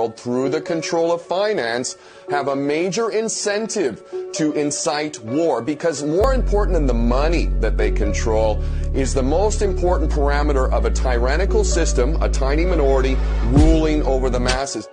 world, through the control of finance, have a major incentive to incite war, because more important than the money that they control is the most important parameter of a tyrannical system, a tiny minority ruling over the masses.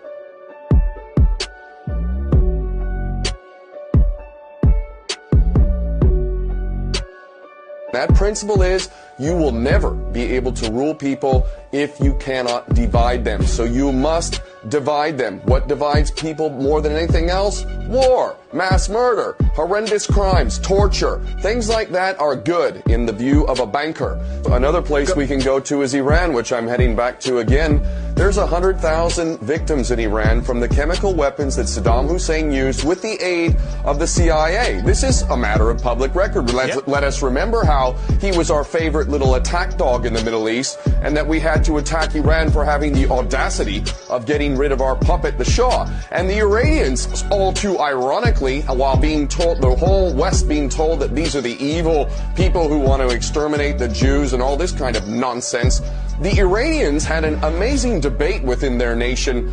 That principle is you will never be able to rule people if you cannot divide them. So you must divide them. What divides people more than anything else? War, mass murder, horrendous crimes, torture. Things like that are good in the view of a banker. Another place we can go to is Iran, which I'm heading back to again. There's 100,000 victims in Iran from the chemical weapons that Saddam Hussein used with the aid of the CIA. This is a matter of public record. Let us remember how he was our favorite little attack dog in the Middle East, and that we had to attack Iran for having the audacity of getting rid of our puppet, the Shah. And the Iranians, all too ironically, while being told, the whole West being told that these are the evil people who want to exterminate the Jews and all this kind of nonsense, the Iranians had an amazing debate within their nation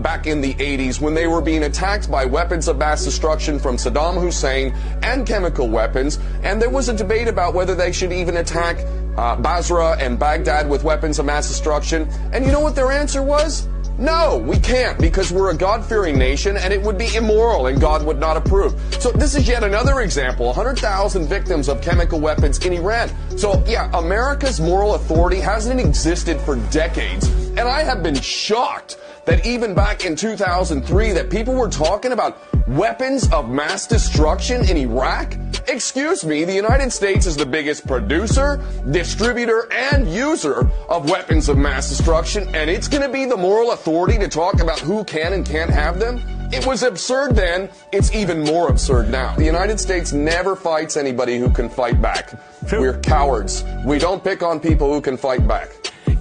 back in the 80s when they were being attacked by weapons of mass destruction from Saddam Hussein and chemical weapons, and there was a debate about whether they should even attack Basra and Baghdad with weapons of mass destruction. And you know what their answer was? No, we can't, because we're a God-fearing nation and it would be immoral and God would not approve. So this is yet another example, 100,000 victims of chemical weapons in Iran. So yeah, America's moral authority hasn't existed for decades, and I have been shocked that even back in 2003 that people were talking about weapons of mass destruction in Iraq. Excuse me, the United States is the biggest producer, distributor, and user of weapons of mass destruction, and it's going to be the moral authority to talk about who can and can't have them? It was absurd then, it's even more absurd now. The United States never fights anybody who can fight back. We're cowards. We don't pick on people who can fight back.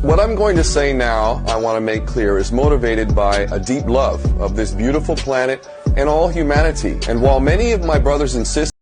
What I'm going to say now, I want to make clear, is motivated by a deep love of this beautiful planet and all humanity. And while many of my brothers and sisters